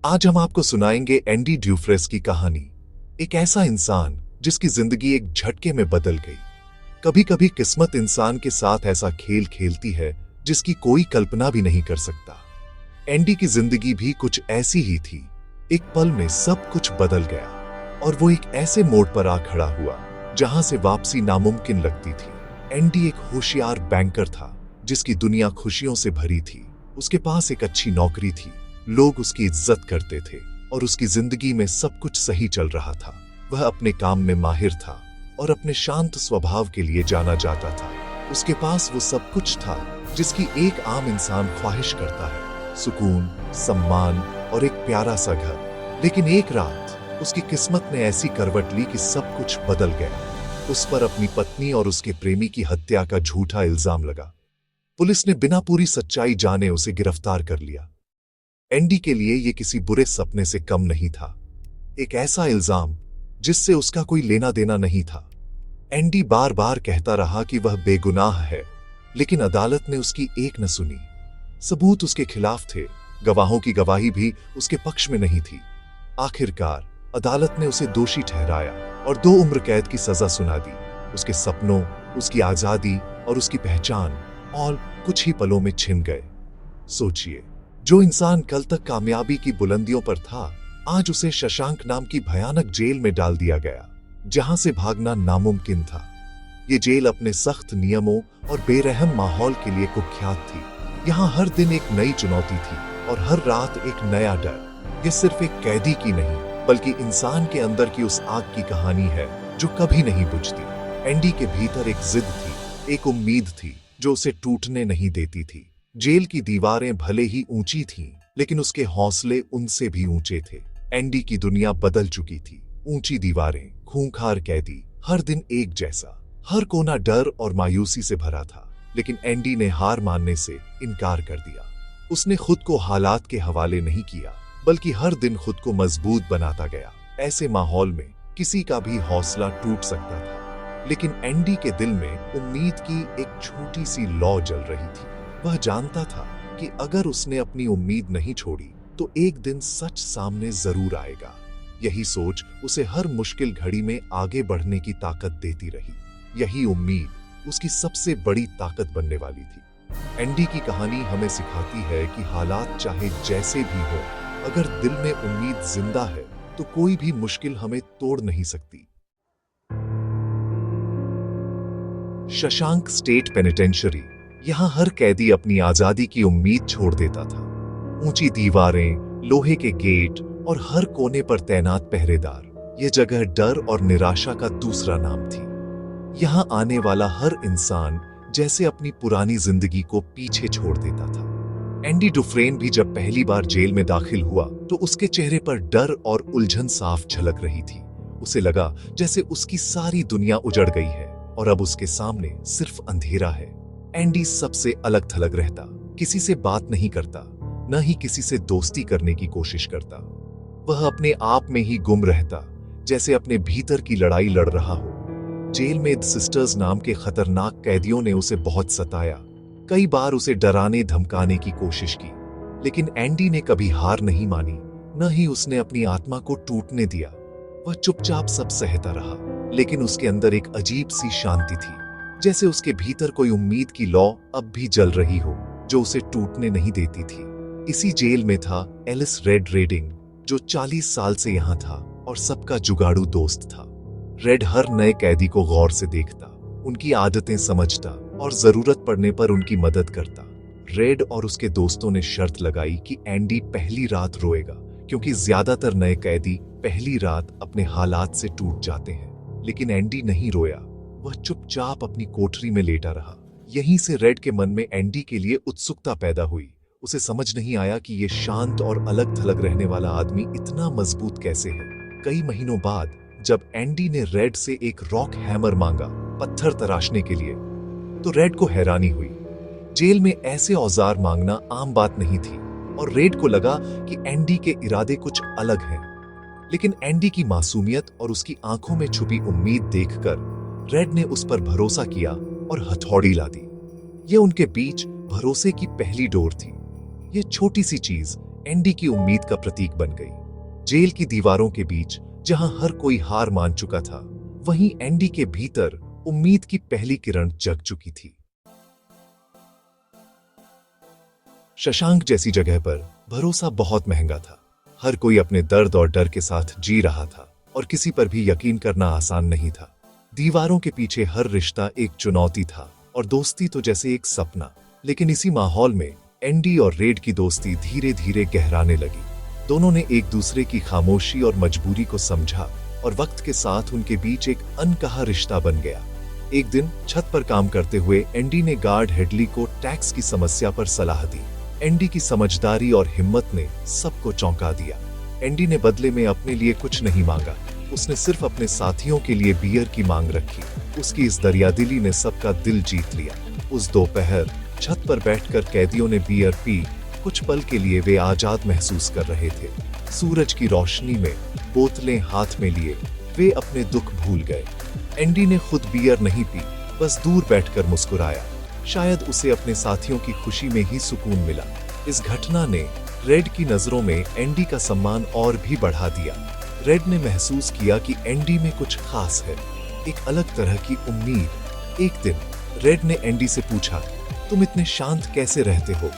आज हम आपको सुनाएंगे एंडी ड्यूफ्रेस की कहानी। एक ऐसा इंसान जिसकी जिंदगी एक झटके में बदल गई। कभी कभी किस्मत इंसान के साथ ऐसा खेल खेलती है जिसकी कोई कल्पना भी नहीं कर सकता। एंडी की जिंदगी भी कुछ ऐसी ही थी। एक पल में सब कुछ बदल गया और वो एक ऐसे मोड़ पर आ खड़ा हुआ जहां से वापसी नामुमकिन लगती थी। एंडी एक होशियार बैंकर था जिसकी दुनिया खुशियों से भरी थी। उसके पास एक अच्छी नौकरी थी, लोग उसकी इज्जत करते थे और उसकी जिंदगी में सब कुछ सही चल रहा था। वह अपने काम में माहिर था और अपने शांत स्वभाव के लिए जाना जाता था। उसके पास वो सब कुछ था जिसकी एक आम इंसान ख्वाहिश करता है, सुकून, सम्मान और एक प्यारा सा घर। लेकिन एक रात उसकी किस्मत ने ऐसी करवट ली कि सब कुछ बदल गया। उस पर अपनी पत्नी और उसके प्रेमी की हत्या का झूठा इल्जाम लगा। पुलिस ने बिना पूरी सच्चाई जाने उसे गिरफ्तार कर लिया। एंडी के लिए यह किसी बुरे सपने से कम नहीं था, एक ऐसा इल्जाम जिससे उसका कोई लेना देना नहीं था। एंडी बार बार कहता रहा कि वह बेगुनाह है, लेकिन अदालत ने उसकी एक न सुनी। सबूत उसके खिलाफ थे, गवाहों की गवाही भी उसके पक्ष में नहीं थी। आखिरकार अदालत ने उसे दोषी ठहराया और 2 उम्र कैद की सजा सुना दी। उसके सपनों, उसकी आजादी और उसकी पहचान और कुछ ही पलों में छिन गए। सोचिए, जो इंसान कल तक कामयाबी की बुलंदियों पर था, आज उसे शशांक नाम की भयानक जेल में डाल दिया गया, जहां से भागना नामुमकिन था। ये जेल अपने सख्त नियमों और बेरहम माहौल के लिए कुख्यात थी। यहाँ हर दिन एक नई चुनौती थी और हर रात एक नया डर। ये सिर्फ एक कैदी की नहीं, बल्कि इंसान के अंदर की उस आग की कहानी है जो कभी नहीं बुझती। एंडी के भीतर एक जिद थी, एक उम्मीद थी जो उसे टूटने नहीं देती थी। जेल की दीवारें भले ही ऊंची थीं, लेकिन उसके हौसले उनसे भी ऊंचे थे। एंडी की दुनिया बदल चुकी थी। ऊंची दीवारें, खूंखार कैदी, हर दिन एक जैसा। हर कोना डर और मायूसी से भरा था। लेकिन एंडी ने हार मानने से इनकार कर दिया। उसने खुद को हालात के हवाले नहीं किया, बल्कि हर दिन खुद को मजबूत बनाता गया। ऐसे माहौल में किसी का भी हौसला टूट सकता था, लेकिन एंडी के दिल में उम्मीद की एक छोटी सी लौ जल रही थी। वह जानता था कि अगर उसने अपनी उम्मीद नहीं छोड़ी तो एक दिन सच सामने जरूर आएगा। यही सोच उसे हर मुश्किल घड़ी में आगे बढ़ने की ताकत देती रही। यही उम्मीद उसकी सबसे बड़ी ताकत बनने वाली थी। एंडी की कहानी हमें सिखाती है कि हालात चाहे जैसे भी हो, अगर दिल में उम्मीद जिंदा है तो कोई भी मुश्किल हमें तोड़ नहीं सकती। Shashank state penitentiary. यहाँ हर कैदी अपनी आजादी की उम्मीद छोड़ देता था। ऊंची दीवारें, लोहे के गेट और हर कोने पर तैनात पहरेदार, ये जगह डर और निराशा का दूसरा नाम थी। यहाँ आने वाला हर इंसान जैसे अपनी पुरानी जिंदगी को पीछे छोड़ देता था। एंडी डुफ्रेन भी जब पहली बार जेल में दाखिल हुआ तो उसके चेहरे पर डर और उलझन साफ झलक रही थी। उसे लगा जैसे उसकी सारी दुनिया उजड़ गई है और अब उसके सामने सिर्फ अंधेरा है। एंडी सबसे अलग थलग रहता, किसी से बात नहीं करता, न ही किसी से दोस्ती करने की कोशिश करता। वह अपने आप में ही गुम रहता, जैसे अपने भीतर की लड़ाई लड़ रहा हो। जेल में द सिस्टर्स नाम के खतरनाक कैदियों ने उसे बहुत सताया। कई बार उसे डराने धमकाने की कोशिश की, लेकिन एंडी ने कभी हार नहीं मानी, न ही उसने अपनी आत्मा को टूटने दिया। वह चुपचाप सब सहता रहा, लेकिन उसके अंदर एक अजीब सी शांति थी, जैसे उसके भीतर कोई उम्मीद की लौ अब भी जल रही हो, जो उसे टूटने नहीं देती थी। इसी जेल में था एलिस रेड रेडिंग, जो 40 साल से यहाँ था और सबका जुगाड़ू दोस्त था। रेड हर नए कैदी को गौर से देखता, उनकी आदतें समझता और जरूरत पड़ने पर उनकी मदद करता। रेड और उसके दोस्तों ने शर्त लगाई कि एंडी पहली रात रोएगा, क्योंकि ज्यादातर नए कैदी पहली रात अपने हालात से टूट जाते हैं। लेकिन एंडी नहीं रोया, वह चुपचाप अपनी कोठरी में लेटा रहा। यहीं से रेड के मन में एंडी के लिए उत्सुकता पैदा हुई। उसे समझ नहीं आया कि ये शांत और अलग थलग रहने वाला आदमी इतना मजबूत कैसे है। कई महीनों बाद जब एंडी ने रेड से एक रॉक हैमर मांगा, पत्थर तराशने के लिए, तो रेड को हैरानी हुई। जेल में ऐसे औजार मांगना आम बात नहीं थी और रेड को लगा कि एंडी के इरादे कुछ अलग हैं। लेकिन एंडी की मासूमियत और उसकी आंखों में छुपी उम्मीद देखकर रेड ने उस पर भरोसा किया और हथौड़ी ला दी। यह उनके बीच भरोसे की पहली डोर थी। यह छोटी सी चीज एंडी की उम्मीद का प्रतीक बन गई। जेल की दीवारों के बीच जहां हर कोई हार मान चुका था, वहीं एंडी के भीतर उम्मीद की पहली किरण जग चुकी थी। शशांक जैसी जगह पर भरोसा बहुत महंगा था। हर कोई अपने दर्द और डर के साथ जी रहा था और किसी पर भी यकीन करना आसान नहीं था। दीवारों के पीछे हर रिश्ता एक चुनौती था और दोस्ती तो जैसे एक सपना। लेकिन इसी माहौल में एंडी और रेड की दोस्ती धीरे धीरे गहराने लगी। दोनों ने एक दूसरे की खामोशी और मजबूरी को समझा और वक्त के साथ उनके बीच एक अनकहा रिश्ता बन गया। एक दिन छत पर काम करते हुए एंडी ने गार्ड हेडली को टैक्स की समस्या पर सलाह दी। एंडी की समझदारी और हिम्मत ने सबको चौंका दिया। एंडी ने बदले में अपने लिए कुछ नहीं मांगा, उसने सिर्फ अपने साथियों के लिए बियर की मांग रखी। उसकी इस दरियादिली ने सबका दिल जीत लिया। उस दोपहर छत पर बैठकर कैदियों ने बियर पी। कुछ पल के लिए वे आजाद महसूस कर रहे थे। सूरज की रोशनी में बोतलें हाथ में लिए वे अपने दुख भूल गए। एंडी ने खुद बियर नहीं पी, बस दूर बैठकर मुस्कुराया। शायद उसे अपने साथियों की खुशी में ही सुकून मिला। इस घटना ने रेड की नजरों में एंडी का सम्मान और भी बढ़ा दिया। रेड ने महसूस किया कि एंडी में कुछ खास है, एक अलग तरह की उम्मीद। एक दिन रेड ने एंडी से पूछा, तुम इतने शांत कैसे रहते हो?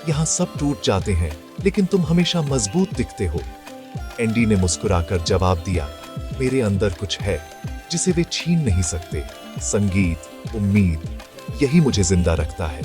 यहाँ सब टूट जाते हैं, लेकिन तुम हमेशा मजबूत दिखते हो। एंडी ने मुस्कुराकर जवाब दिया, मेरे अंदर कुछ है जिसे वे छीन नहीं सकते। संगीत, उम्मीद, यही मुझे जिंदा रखता है।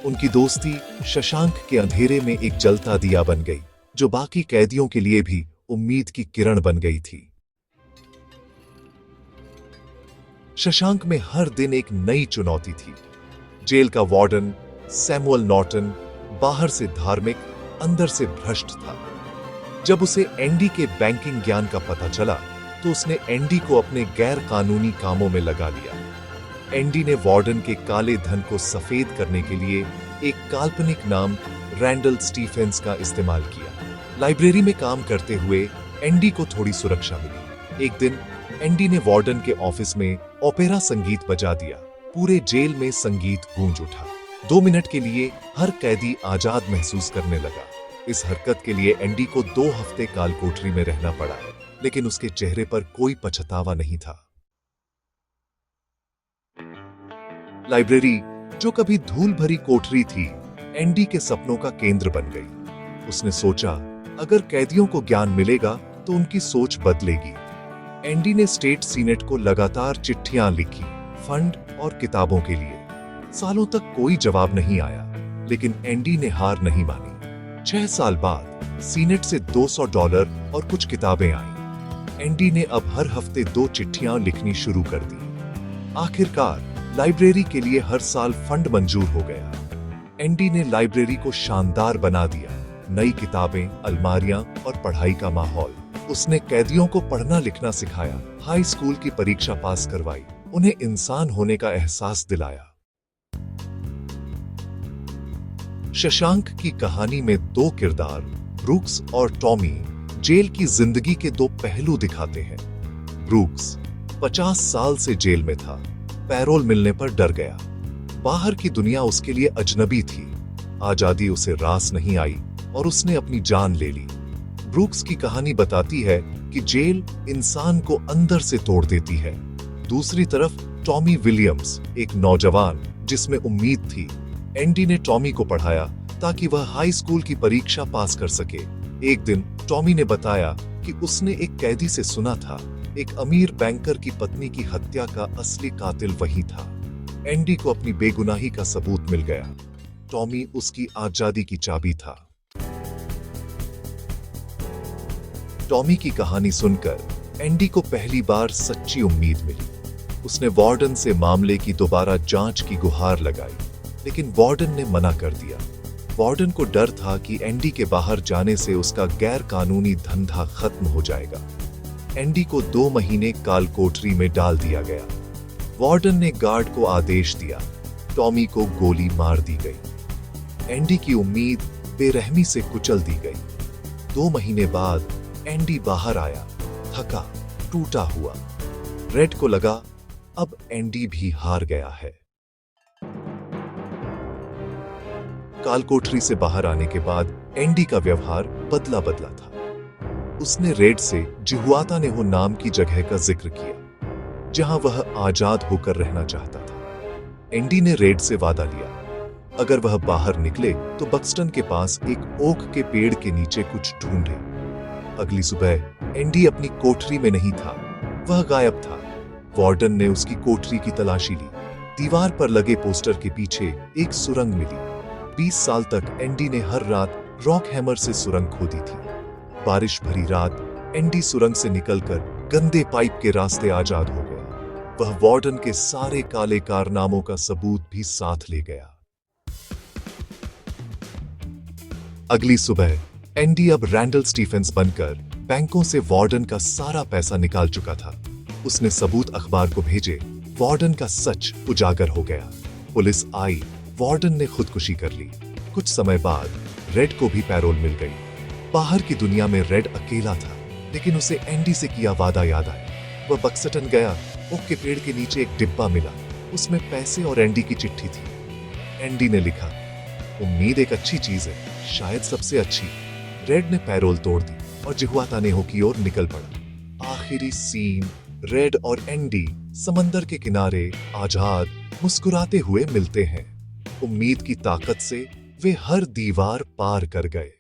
उनकी दोस्ती शशांक के अंधेरे में एक जलता दिया बन गई, जो बाकी कैदियों के लिए भी उम्मीद की किरण बन गई थी। शशांक में हर दिन एक नई चुनौती थी। जेल का वार्डन सैमुअल नॉर्टन बाहर से धार्मिक, अंदर से भ्रष्ट था। जब उसे एंडी के बैंकिंग ज्ञान का पता चला, तो उसने एंडी को अपने गैर कानूनी कामों में लगा लिया। एंडी ने वार्डन के काले धन को सफेद करने के लिए एक काल्पनिक नाम रैंडल स्टीफेंस का इस्तेमाल किया। लाइब्रेरी में काम करते हुए एंडी को थोड़ी सुरक्षा मिली। एक दिन एंडी ने वार्डन के ऑफिस में ओपेरा संगीत बजा दिया। पूरे जेल में संगीत गूंज उठा। 2 मिनट के लिए हर कैदी आजाद महसूस करने लगा। इस हरकत के लिए एंडी को 2 हफ्ते काल कोठरी में रहना पड़ा, लेकिन उसके चेहरे पर कोई पछतावा नहीं था। लाइब्रेरी, जो कभी धूल भरी कोठरी थी, एंडी के सपनों का केंद्र बन गई। उसने सोचा, अगर कैदियों को ज्ञान मिलेगा तो उनकी सोच बदलेगी। एंडी ने स्टेट सीनेट को लगातार चिट्ठियां लिखी, फंड और किताबों के लिए। सालों तक कोई जवाब नहीं आया, लेकिन एंडी ने हार नहीं मानी। 6 साल बाद सीनेट से $200 और कुछ किताबें आईं। एंडी ने अब हर हफ्ते 2 चिट्ठियां लिखनी शुरू कर दी। आखिरकार लाइब्रेरी के लिए हर साल फंड मंजूर हो गया। एंडी ने लाइब्रेरी को शानदार बना दिया। नई किताबें, अलमारियां और पढ़ाई का माहौल। उसने कैदियों को पढ़ना लिखना सिखाया, हाई स्कूल की परीक्षा पास करवाई, उन्हें इंसान होने का एहसास दिलाया। शशांक की कहानी में 2 किरदार, ब्रूक्स और टॉमी, जेल की जिंदगी के 2 पहलू दिखाते हैं। ब्रूक्स 50 साल से जेल में था। पैरोल मिलने पर डर गया। बाहर की दुनिया उसके लिए अजनबी थी। आजादी उसे रास नहीं आई और उसने अपनी जान ले ली। ब्रूक्स की कहानी बताती है कि जेल इंसान को अंदर से तोड़ देती है। दूसरी तरफ टॉमी विलियम्स, एक नौजवान जिसमें उम्मीद थी। एंडी ने टॉमी को पढ़ाया ताकि वह हाई स्कूल की परीक्षा पास कर सके। एक दिन टॉमी ने बताया कि उसने एक कैदी से सुना था, एक अमीर बैंकर की पत्नी की हत्या का असली कातिल वही था। एंडी को अपनी बेगुनाही का सबूत मिल गया। टॉमी उसकी आजादी की चाबी था। टॉमी की कहानी सुनकर एंडी को पहली बार सच्ची उम्मीद मिली। उसने वार्डन से मामले की दोबारा जांच की गुहार लगाई, लेकिन वार्डन ने मना कर दिया। वार्डन को डर था कि एंडी के बाहर जाने से उसका गैर कानूनी धंधा खत्म हो जाएगा। एंडी को 2 महीने काल कोठरी में डाल दिया गया। वार्डन ने गार्ड को आदेश दिया। टॉमी को गोली मार दी गई। एंडी की उम्मीद बेरहमी से कुचल दी गई। 2 महीने बाद एंडी बाहर आया, थका, टूटा हुआ। रेड को लगा अब एंडी भी हार गया है। कालकोठरी से बाहर आने के बाद एंडी का व्यवहार बदला बदला था। उसने रेड से जिहुआतानेहो नाम की जगह का जिक्र किया, जहां वह आजाद होकर रहना चाहता था। एंडी ने रेड से वादा लिया, अगर वह बाहर निकले तो बक्सटन के पास एक ओक के पेड़ के नीचे कुछ ढूंढे। अगली सुबह एंडी अपनी कोठरी में नहीं था, वह गायब था। वार्डन ने उसकी कोठरी की तलाशी ली। दीवार पर लगे पोस्टर के पीछे एक सुरंग मिली। 20 साल तक एंडी ने हर रात रॉक हैमर से सुरंग खोदी थी। बारिश भरी रात एंडी सुरंग से निकलकर गंदे पाइप के रास्ते आजाद हो गया। वह वार्डन के सारे काले कारनामों का सबूत भी साथ ले गया। अगली सुबह एंडी अब रैंडल स्टीफेंस बनकर बैंकों से वार्डन का सारा पैसा निकाल चुका था। उसने सबूत अखबार को भेजे। वार्डन का सच उजागर हो गया। पुलिस आई, वार्डन ने खुदकुशी कर ली। कुछ समय बाद रेड को भी पैरोल मिल गई। बाहर की दुनिया में रेड अकेला था, लेकिन उसे एंडी से किया वादा याद आया। वह बक्सटन गया। ओक के पेड़ के नीचे एक डिब्बा मिला, उसमें पैसे और एंडी की चिट्ठी थी। एंडी ने लिखा, उम्मीद एक अच्छी चीज है, शायद सबसे अच्छी। रेड ने पैरोल तोड़ दी और जिहुआतानेहो की ओर निकल पड़ा। आखिरी सीन, रेड और एंडी समंदर के किनारे आजाद मुस्कुराते हुए मिलते हैं। उम्मीद की ताकत से वे हर दीवार पार कर गए।